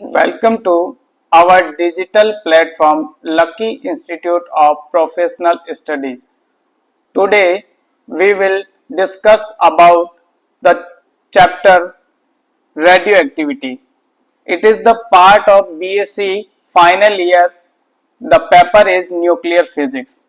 Welcome to our digital platform Lucky Institute of Professional Studies. Today we will discuss about the chapter radioactivity. It is the part of BSc final year. The paper is nuclear physics.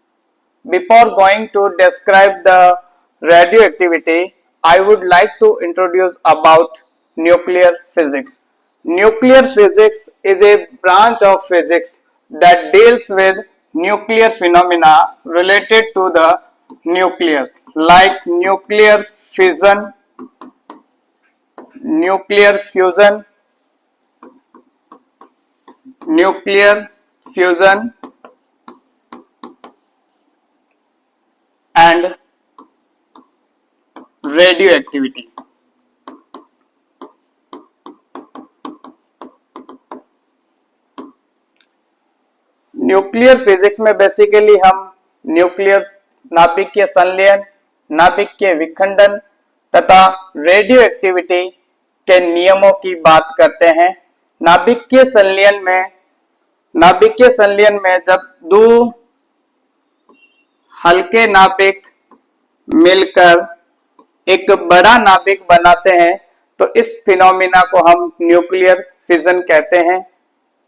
Before going to describe the radioactivity, I would like to introduce about nuclear physics. Nuclear physics is a branch of physics that deals with nuclear phenomena related to the nucleus, like nuclear fusion, and radioactivity. Nuclear physics में basically हम nuclear नाभिकीय संलयन, नाभिकीय विखंडन तथा radioactivity के नियमों की बात करते हैं। नाभिकीय संलयन में जब दो हल्के नाभिक मिलकर एक बड़ा नाभिक बनाते हैं तो इस फिनोमिना को हम न्यूक्लियर फिजन कहते हैं।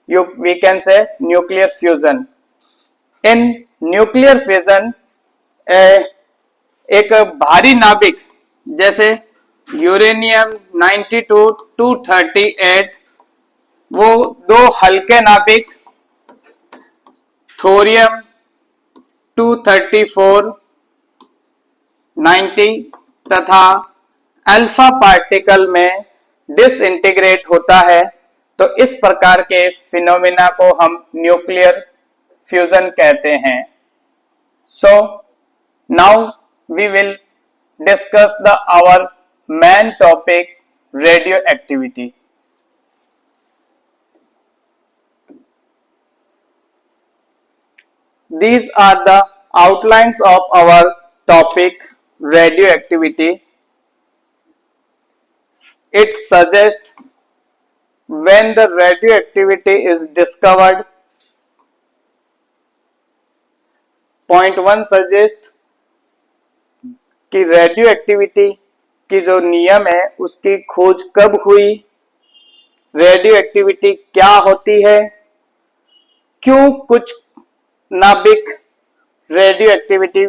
We can say nuclear fusion. In nuclear fusion, एक भारी नाभिक जैसे यूरेनियम 92-238, वो दो हल्के नाभिक थोरियम 234-90 तथा अल्फा पार्टिकल में डिसइंटीग्रेट होता है, तो इस प्रकार के फिनोमिना को हम न्यूक्लियर फ्यूजन कहते हैं। So now we will discuss the our main topic radioactivity. These are the outlines of our topic radioactivity. It suggests when the radioactivity is discovered. Point 1 suggests कि radioactivity की जो नियम है उसकी खोज कब हुई, रेडियोएक्टिविटी क्या होती है, क्यों कुछ नाभिक रेडियोएक्टिविटी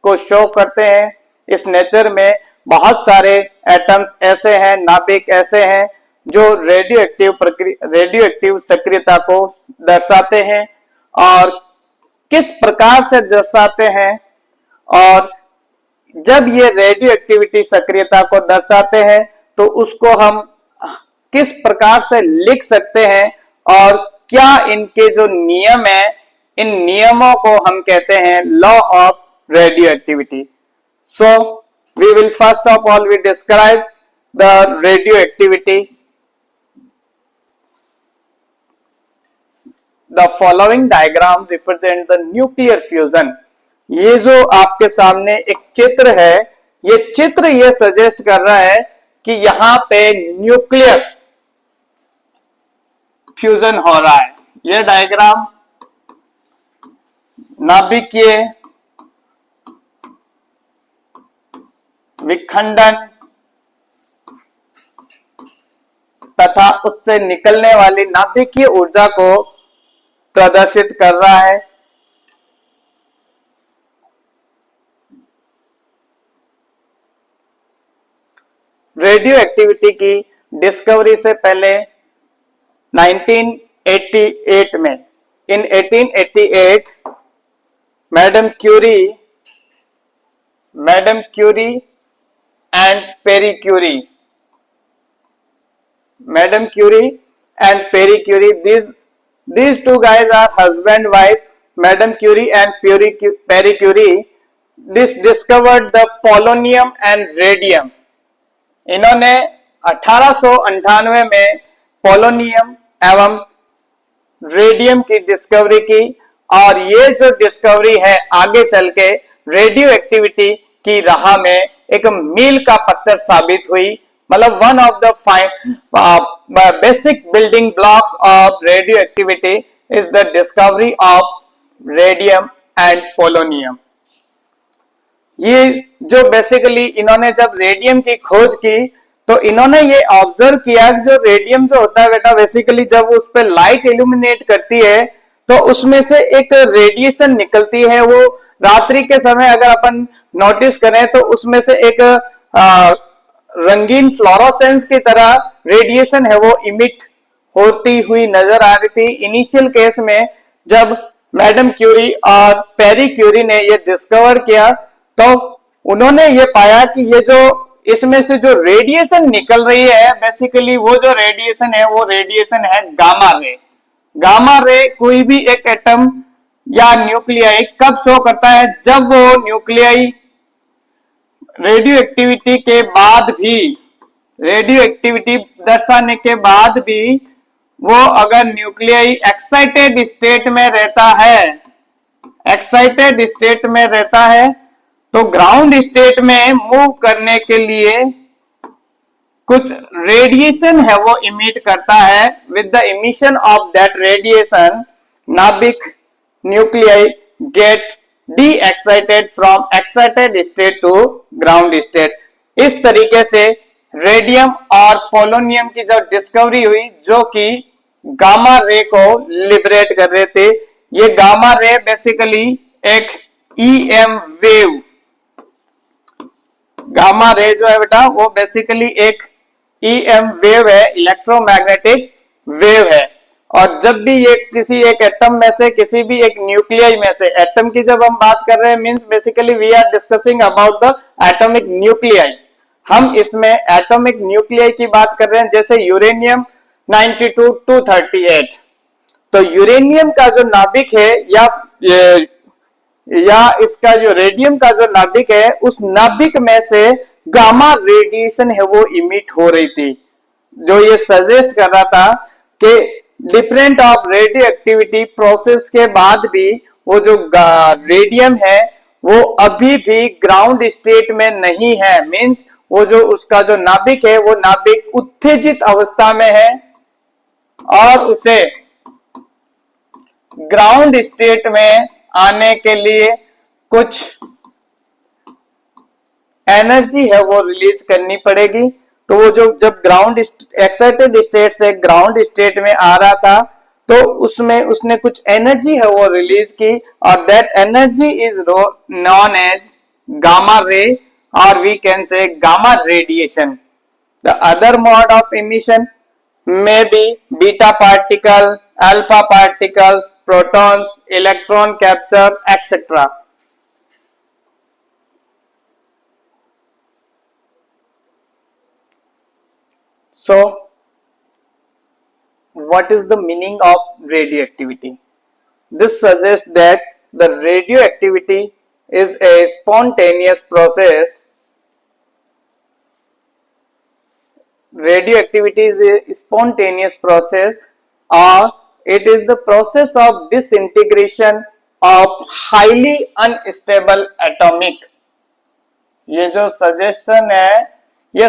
को शो करते हैं। इस नेचर में बहुत सारे एटम्स ऐसे हैं, नाभिक ऐसे हैं जो रेडियोएक्टिव सक्रियता को दर्शाते हैं और किस प्रकार से दर्शाते हैं, और जब ये रेडियोएक्टिविटी सक्रियता को दर्शाते हैं तो उसको हम किस प्रकार से लिख सकते हैं और क्या इनके जो नियम है, इन नियमों को हम कहते हैं law of radioactivity. So we will first of all we describe the radioactivity. The following diagram represent the nuclear fusion. ये जो आपके सामने एक चित्र है, ये चित्र ये सजेस्ट कर रहा है कि यहाँ पे न्यूक्लियर फ्यूजन हो रहा है। ये डायग्राम नाभिकीय विखंडन तथा उससे निकलने वाली नाभिकीय ऊर्जा को प्रदर्शित कर रहा है। रेडियो एक्टिविटी की डिस्कवरी से पहले 1988 में, in 1888 madam Curie and Pierre Curie, these two guys are husband wife, Madame Curie and Pierre Curie. This discovered the polonium and radium. इन्होंने 1898 में पोलोनियम एवं रेडियम की डिस्कवरी की, और ये जो डिस्कवरी है आगे चल के रेडियो एक्टिविटी की राह में एक मील का पत्थर साबित हुई। मतलब one of the basic building blocks of radioactivity is the discovery of radium and polonium. ये जो बेसिकली इन्होंने जब रेडियम की खोज की तो इन्होंने ये ऑब्जर्व किया कि जो रेडियम जो होता है बेटा बेसिकली जब उस पर लाइट इल्यूमिनेट करती है तो उसमें से एक रेडिएशन निकलती है। वो रात्रि के समय अगर अपन नोटिस करें तो उसमें से एक रंगीन फ्लोरोसेंस की तरह रेडिएशन है वो इमिट होती हुई नजर आ रही थी। इनिशियल केस में जब मैडम क्यूरी और पेरी क्यूरी ने ये डिस्कवर किया तो उन्होंने ये पाया कि ये जो इसमें से जो रेडिएशन निकल रही है बेसिकली वो जो रेडिएशन है वो रेडिएशन है गामा रे। गामा रे कोई भी एक एटम या न्यूक्लियाई कब शो करता है, जब वो न्यूक्लियाई रेडियो एक्टिविटी के बाद भी रेडियो एक्टिविटी दर्शाने के बाद भी वो अगर न्यूक्लियाई एक्साइटेड स्टेट में रहता है, एक्साइटेड स्टेट में रहता है तो ग्राउंड स्टेट में मूव करने के लिए कुछ रेडिएशन है वो इमिट करता है। With the emission of that radiation नाभिक nuclei get de excited from excited state to ground state. इस तरीके से रेडियम और पोलोनियम की जो डिस्कवरी हुई जो कि गामा रे को लिबरेट कर रहे थे। ये गामा रे बेसिकली एक ईएम वेव, गामा रे जो है बेटा वो बेसिकली एक ईएम वेव है, इलेक्ट्रोमैग्नेटिक वेव है। और जब भी ये किसी एक एटम में से किसी भी एक न्यूक्लियाई में से, एटम की जब हम बात कर रहे हैं means basically we are discussing about the atomic nuclei, हम इसमें एटॉमिक न्यूक्लियाई की बात कर रहे हैं। जैसे यूरेनियम 92 238, तो यूरेनियम का जो नाभिक है या इसका जो रेडियम का जो नाभिक है उस नाभिक में से गामा रेडिएशन है वो इमिट हो रही थी, जो ये सजेस्ट कर रहा था कि different of radio activity process के बाद भी वो जो रेडियम है वो अभी भी ग्राउंड स्टेट में नहीं है। मींस वो जो उसका जो नाभिक है वो नाभिक उत्तेजित अवस्था में है और उसे ग्राउंड स्टेट में आने के लिए कुछ एनर्जी है वो रिलीज करनी पड़ेगी। तो वो जो जब ग्राउंड एक्साइटेड स्टेट से ग्राउंड स्टेट में आ रहा था तो उसमें उसने कुछ एनर्जी है वो रिलीज की और that energy is known as gamma ray और we can say gamma radiation. The other mode of emission may be beta particle, alpha particles, protons, electron capture, etc. So, what is the meaning of radioactivity? This suggests that the radioactivity is a spontaneous process. Radioactivity is a spontaneous process or it is the process of disintegration of highly unstable atomic। ये जो suggestion है ये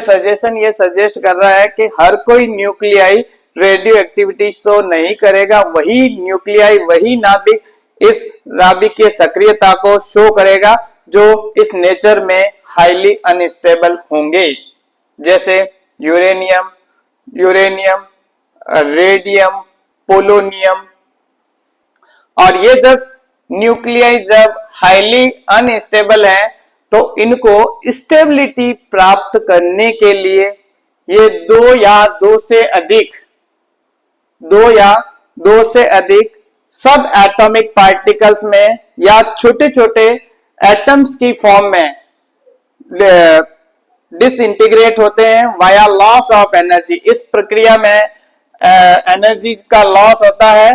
suggest कर रहा है कि हर कोई nuclei radio activity show नहीं करेगा, वही न्यूक्लियाई वही नाभिक इस नाभिक की सक्रियता को शो करेगा जो इस नेचर में हाईली अनस्टेबल होंगे, जैसे यूरेनियम, रेडियम, पोलोनियम। और ये जब न्यूक्लियाई जब हाईली अनस्टेबल है तो इनको स्टेबिलिटी प्राप्त करने के लिए ये दो या दो से अधिक सब एटॉमिक पार्टिकल्स में या छोटे छोटे एटम्स की फॉर्म में डिसइंटीग्रेट होते हैं वाया लॉस ऑफ एनर्जी। इस प्रक्रिया में एनर्जी का लॉस होता है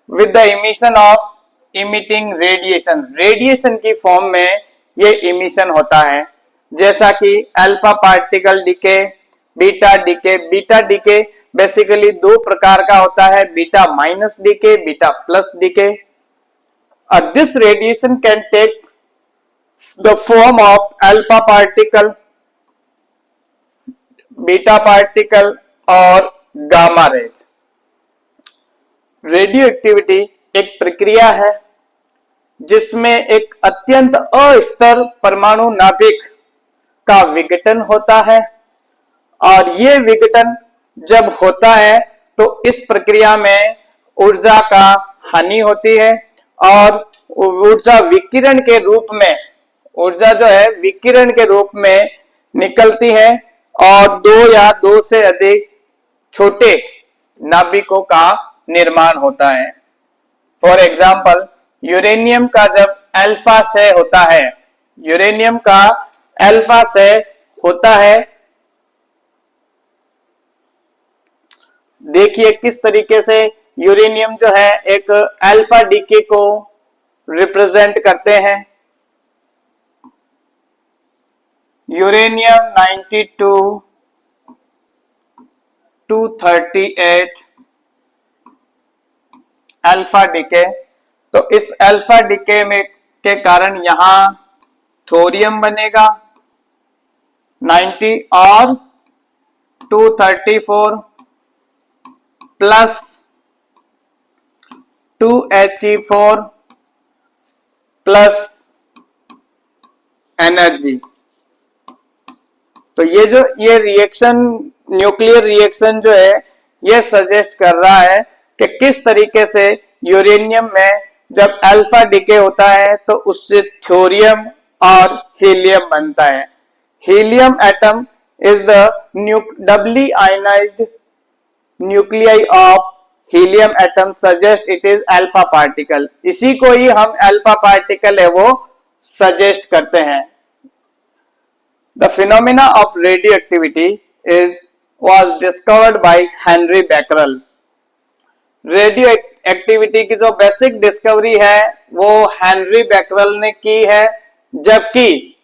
with the emission of emitting radiation की फॉर्म में ये इमिशन होता है, जैसा कि alpha particle decay, beta decay basically दो प्रकार का होता है, beta minus decay, beta plus decay. This radiation can take the form of alpha particle, beta particle और गामा रेज। रेडियो एक्टिविटी एक प्रक्रिया है जिसमें एक अत्यंत अस्थिर परमाणु नाभिक का विघटन होता है, और ये विघटन जब होता है तो इस प्रक्रिया में ऊर्जा का हानि होती है, और ऊर्जा विकिरण के रूप में, ऊर्जा जो है विकिरण के रूप में निकलती है, और दो या दो से अधिक छोटे नाभिकों का निर्माण होता है। फॉर एग्जाम्पल, यूरेनियम का जब अल्फा क्षय होता है, यूरेनियम का अल्फा क्षय होता है, देखिए किस तरीके से यूरेनियम जो है एक अल्फा डीके को रिप्रेजेंट करते हैं। Uranium 92 238 alpha decay. तो इस अल्फा डीके में के कारण यहां थोरियम बनेगा 90 और 234 प्लस 2He4 प्लस एनर्जी। तो ये रिएक्शन, न्यूक्लियर रिएक्शन जो है ये सजेस्ट कर रहा है कि किस तरीके से यूरेनियम में जब अल्फा डीके होता है तो उससे थोरियम और हीलियम बनता है। Helium atom is the doubly ionised nuclei of helium atom suggest it is alpha particle. इसी को ही हम अल्फा पार्टिकल है वो सजेस्ट करते हैं। The phenomena of radioactivity was discovered by Henry Becquerel। Radio activity की जो बेसिक डिस्कवरी है वो हेनरी बैकरल ने की है, जबकि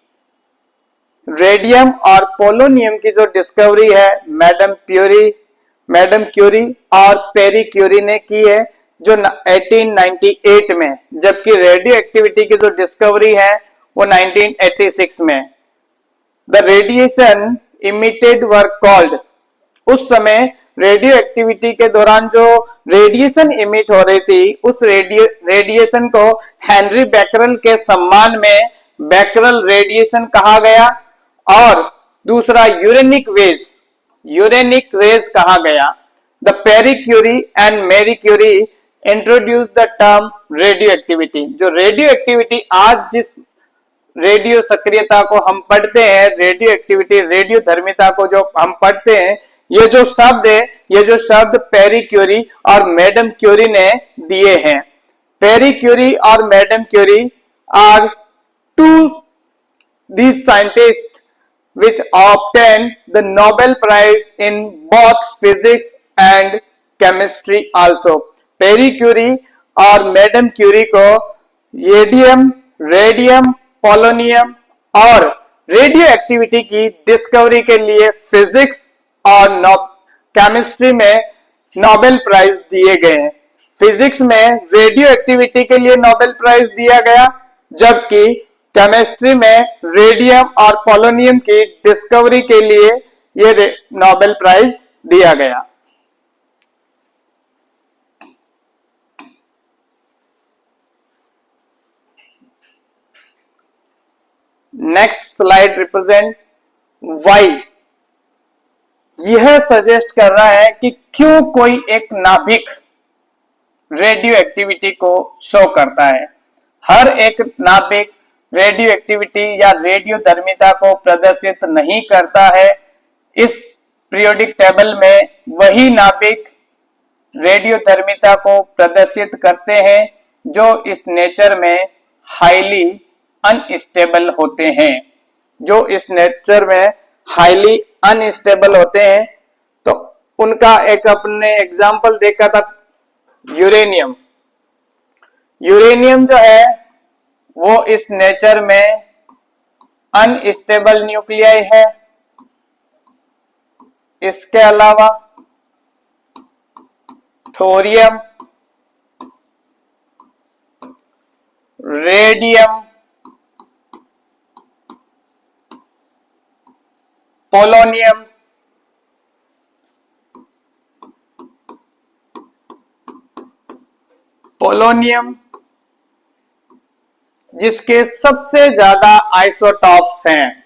रेडियम और पोलोनियम की जो डिस्कवरी है मैडम क्यूरी और पेरी क्यूरी ने की है जो 1898 में, जबकि रेडियो एक्टिविटी की जो डिस्कवरी है वो 1986 में। The radiation emitted were called, उस समय रेडियो एक्टिविटी के दौरान जो रेडिएशन इमिट हो रही थी उस रेडिएशन को हेनरी बैकरल के सम्मान में बैकरल रेडिएशन कहा गया, और दूसरा यूरेनिक रेज कहा गया। The Pierre Curie and Marie Curie introduce the term radioactivity. जो रेडियो एक्टिविटी आज जिस रेडियो सक्रियता को हम पढ़ते हैं, रेडियो एक्टिविटी, रेडियो धर्मिता को जो हम पढ़ते हैं, ये जो शब्द पेरी क्यूरी और मैडम क्यूरी ने दिए हैं। पेरी क्यूरी और madam Curie are two these scientists which obtained the Nobel Prize in both physics and chemistry also। Pierre Curie और मैडम क्यूरी को रेडियम, पोलोनियम और रेडियो एक्टिविटी की discovery के लिए फिजिक्स और केमिस्ट्री में नोबेल प्राइज दिए गए हैं। फिजिक्स में रेडियो एक्टिविटी के लिए नोबेल प्राइज दिया गया, जबकि केमिस्ट्री में रेडियम और पोलोनियम की डिस्कवरी के लिए ये नोबेल प्राइज दिया गया। Next slide represent why. यह सजेस्ट कर रहा है कि क्यों कोई एक नाभिक रेडियो एक्टिविटी को शो करता है। हर एक नाभिक रेडियो एक्टिविटी या रेडियो धर्मिता को प्रदर्शित नहीं करता है। इस पीरियोडिक टेबल में वही नाभिक रेडियो धर्मिता को प्रदर्शित करते हैं जो इस नेचर में हाईली अनस्टेबल होते हैं। तो उनका एक अपने एग्जाम्पल देखा था यूरेनियम जो है वो इस नेचर में अनस्टेबल न्यूक्लियाई है। इसके अलावा थोरियम, रेडियम, पोलोनियम पोलोनियम जिसके सबसे ज्यादा आइसोटॉप्स हैं,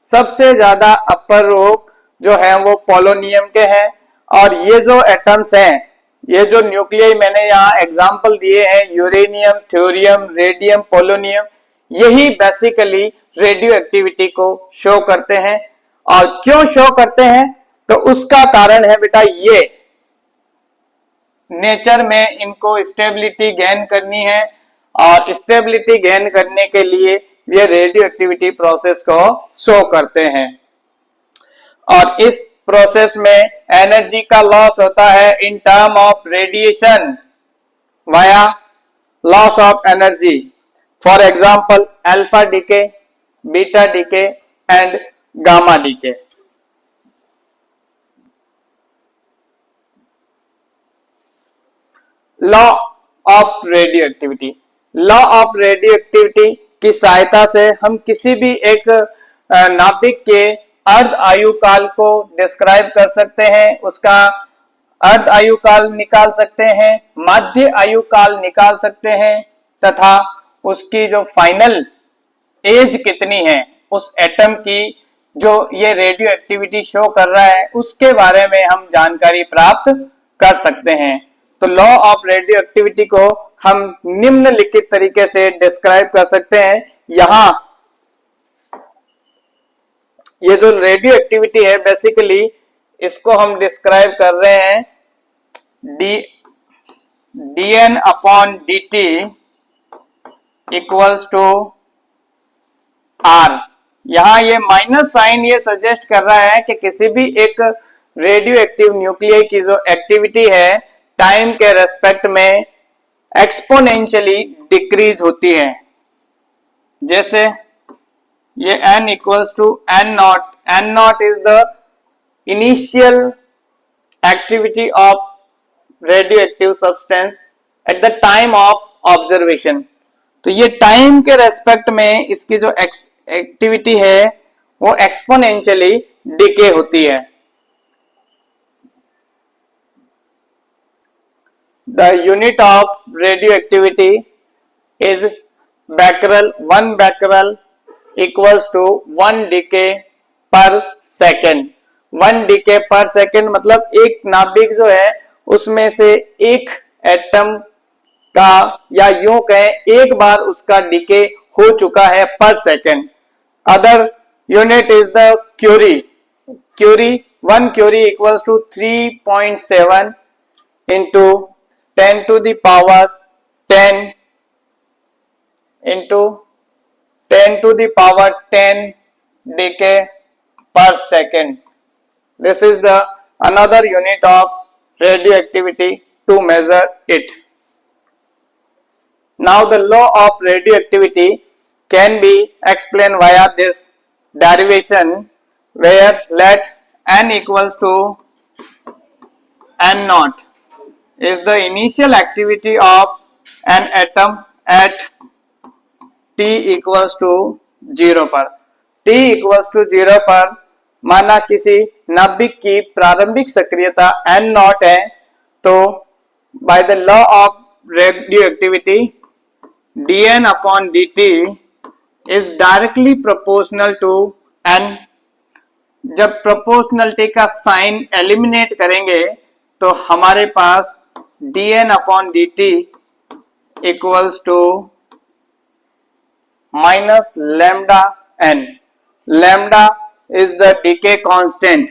सबसे ज्यादा अपर ग्रुप जो है वो पोलोनियम के हैं। और ये जो एटम्स हैं, ये जो न्यूक्लियाई मैंने यहाँ एग्जांपल दिए हैं, यूरेनियम, थ्योरियम, रेडियम, पोलोनियम, यही बेसिकली रेडियो एक्टिविटी को शो करते हैं। और क्यों शो करते हैं, तो उसका कारण है बेटा ये नेचर में इनको स्टेबिलिटी गेन करनी है, और स्टेबिलिटी गेन करने के लिए ये रेडियो एक्टिविटी प्रोसेस को शो करते हैं। और इस प्रोसेस में एनर्जी का लॉस होता है in term of radiation via loss of energy. For example alpha decay, beta decay and gamma decay. Law of radioactivity, law of radioactivity की सहायता से हम किसी भी एक नाभिक के अर्ध आयु काल को डिस्क्राइब कर सकते हैं, उसका अर्ध आयु काल निकाल सकते हैं, मध्य आयु काल निकाल सकते हैं, तथा उसकी जो फाइनल एज कितनी है उस एटम की जो ये रेडियो एक्टिविटी शो कर रहा है उसके बारे में हम जानकारी प्राप्त कर सकते हैं। तो लॉ ऑफ रेडियो एक्टिविटी को हम निम्नलिखित तरीके से डिस्क्राइब कर सकते हैं। यहां ये जो रेडियो एक्टिविटी है बेसिकली इसको हम डिस्क्राइब कर रहे हैं dN upon dt equals to R। यहां ये माइनस साइन ये सजेस्ट कर रहा है कि किसी भी एक रेडियो एक्टिव न्यूक्लियाई की जो एक्टिविटी है टाइम के रेस्पेक्ट में एक्सपोनेंशियली डिक्रीज होती है। जैसे ये n equals to n naught is the initial activity of radioactive substance at the time of observation. तो ये टाइम के रेस्पेक्ट में इसकी जो एक्टिविटी है वो एक्सपोनेंशियली डिके होती है। The unit of radioactivity is becquerel. 1 becquerel equals to 1 decay per second. 1 decay per second मतलब एक नाभिक जो है उसमें से एक एटम का या यूं कहें एक बार उसका डिके हो चुका है पर second. Other unit is the Curie. Curie 1 Curie equals to 3.7 into 10 to the power 10 into 10 to the power 10 decay per second. This is the another unit of radioactivity to measure it. Now the law of radioactivity can be explained via this derivation where let n equals to n naught is the initial activity of an atom at t equals to 0 पर। t equals to 0 पर माना किसी नाभिक की प्रारंभिक सक्रियता n not है, तो by the law of radioactivity dN upon dt is directly proportional to n। जब प्रोपोर्शनलिटी का साइन एलिमिनेट करेंगे तो हमारे पास dN upon dt equals to minus lambda n. Lambda is the decay constant.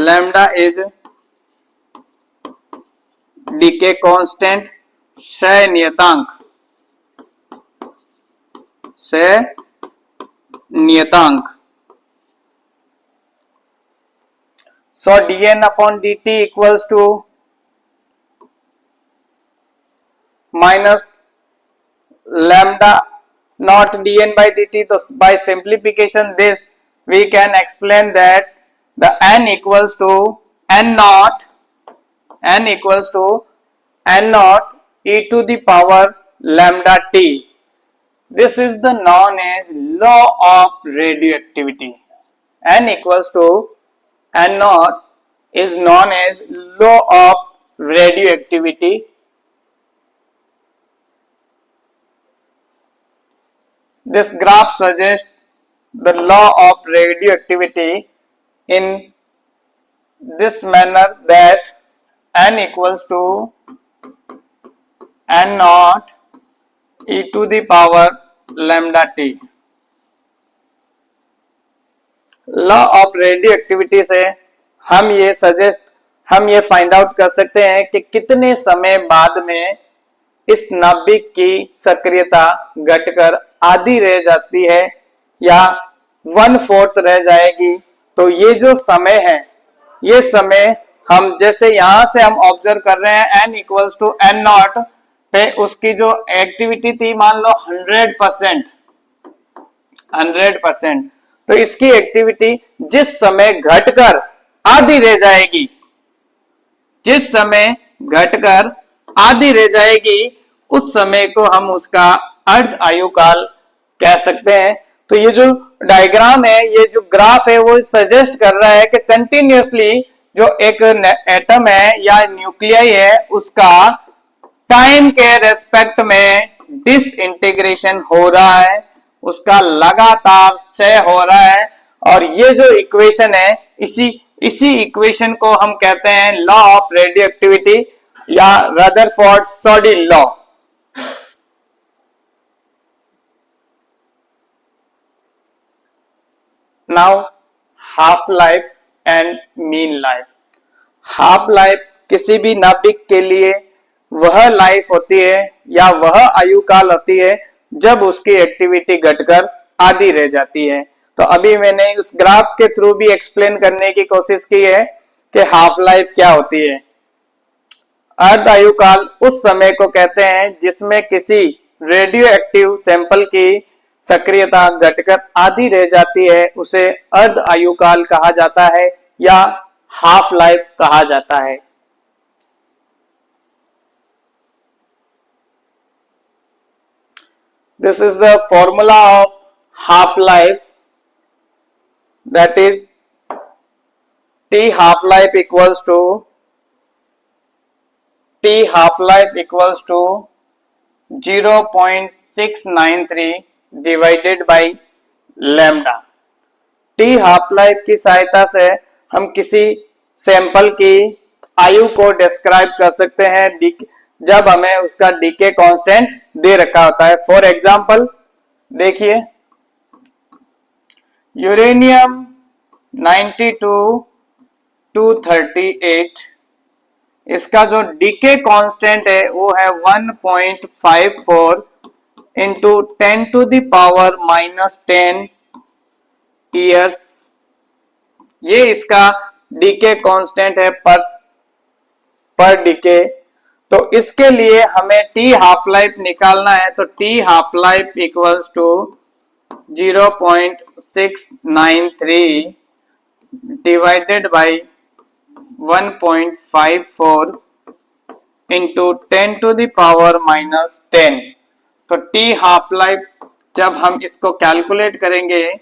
Lambda is decay constant, क्षय नियतांक, क्षय नियतांक। So dN upon dt equals to minus lambda not dN by dt. So by simplification this we can explain that the n equals to n naught e to the power lambda t. This is the known as law of radioactivity. N equals to n naught is known as law of radioactivity. This graph suggests the law of radioactivity in this manner that n equals to n naught e to the power lambda t. Law of radio activity से हम ये find out कर सकते हैं कि कितने समय बाद में इस नाभिक की सक्रियता घटकर आधी रह जाती है या 1/4 रह जाएगी। तो ये जो समय है, ये समय हम जैसे यहां से हम ऑब्जर्व कर रहे हैं n equals to n naught पे उसकी जो एक्टिविटी थी मान लो 100%, तो इसकी एक्टिविटी जिस समय घटकर आधी रह जाएगी, जिस समय घटकर आधी रह जाएगी उस समय को हम उसका अर्ध आयुकाल कह सकते हैं। तो ये जो डायग्राम है, ये जो ग्राफ है, वो सजेस्ट कर रहा है कि कंटिन्यूअसली जो एक एटम है या न्यूक्लियाई है उसका टाइम के रेस्पेक्ट में डिसइंटीग्रेशन हो रहा है, उसका लगातार क्षय हो रहा है। और ये जो इक्वेशन है, इसी इक्वेशन को हम कहते हैं लॉ ऑफ रेडियोएक्टिविटी या Rutherford Soddy law. Now half life and mean life. Half life किसी भी नाभिक के लिए वह लाइफ होती है या वह आयुकाल होती है जब उसकी एक्टिविटी घटकर आधी रह जाती है। तो अभी मैंने उस ग्राफ के थ्रू भी एक्सप्लेन करने की कोशिश की है कि हाफ लाइफ क्या होती है। अर्ध आयुकाल उस समय को कहते हैं जिसमें किसी रेडियो एक्टिव सैंपल की सक्रियता घटकर आधी रह जाती है, उसे अर्ध आयुकाल कहा जाता है या हाफ लाइफ कहा जाता है। This is the formula of half life, that is T half life equals to 0.693 divided by lambda। T half life की सहायता से हम किसी सैंपल की आयु को डिस्क्राइब कर सकते हैं जब हमें उसका डीके कांस्टेंट दे रखा होता है। फॉर एग्जांपल देखिए, यूरेनियम 92-238, इसका जो डीके कांस्टेंट है वो है 1.54 इंटू 10⁻⁻10 ईयर्स। ये इसका डीके कांस्टेंट है पर डीके। तो इसके लिए हमें टी हाफ लाइफ निकालना है, तो T half life equals to 0.693 divided by 1.54 into 10⁻⁻10। तो टी हाफ लाइफ जब हम इसको कैलकुलेट करेंगे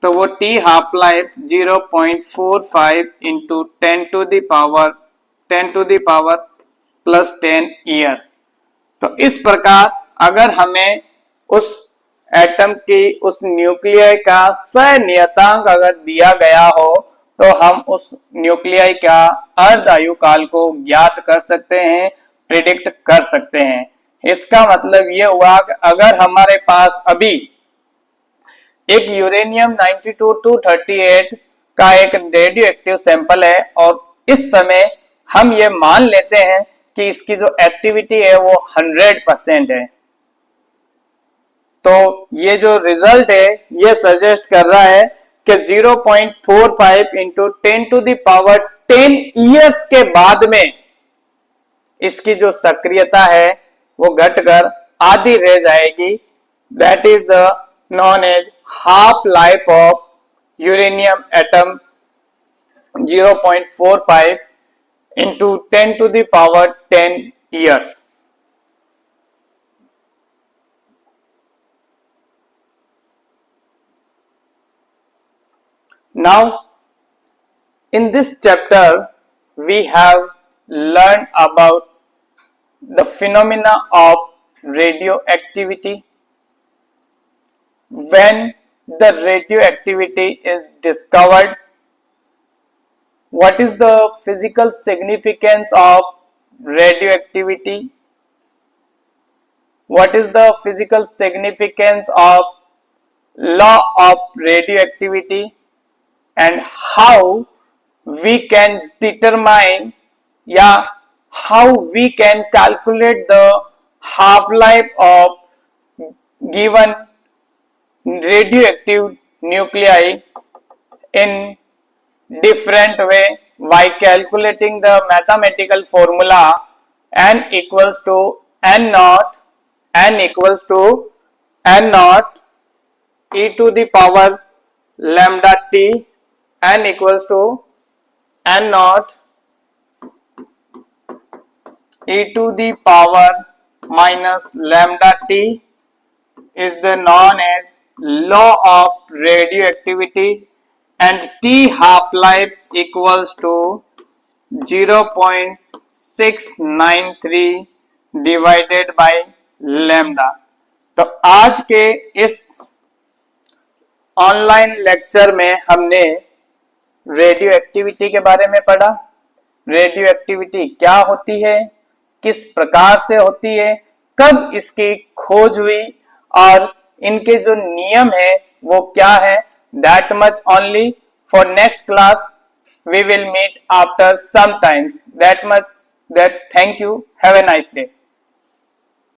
तो वो T half life 0.45 into 10⁻+10 years. तो इस प्रकार अगर हमें उस एटम की उस न्यूक्लियाई का सनियतांक अगर दिया गया हो तो हम उस न्यूक्लियाई का अर्ध आयुकाल को ज्ञात कर सकते हैं, प्रिडिक्ट कर सकते हैं। इसका मतलब ये हुआ कि अगर हमारे पास अभी एक यूरेनियम 92-238 का एक रेडियो एक्टिव सैंपल है और इस समय हम ये मान लेते हैं कि इसकी जो एक्टिविटी है वो 100% है, तो ये जो रिजल्ट है ये सजेस्ट कर रहा है कि 0.45 इंटू 10⁻10 ईयर्स के बाद में इसकी जो सक्रियता है वो घटकर आधी रह जाएगी। That is the known as half life of uranium atom 0.45 into 10⁻10 years। Now in this chapter we have learn about the phenomena of radioactivity. When the radioactivity is discovered, what is the physical significance of radioactivity? What is the physical significance of law of radioactivity, and how we can determine, yeah, how we can calculate the half-life of given radioactive nuclei in different way by calculating the mathematical formula n equals to n equals to n naught e to the power lambda t, n equals to n naught e to the power minus lambda t is the known as law of radioactivity, and T half life equals to 0.693 divided by lambda. तो आज के इस online lecture में हमने radio activity के बारे में पढ़ा। रेडियो एक्टिविटी क्या होती है, किस प्रकार से होती है, कब इसकी खोज हुई और इनके जो नियम है वो क्या है। That much only. For next class we will meet after some time. That much. That thank you. Have a nice day.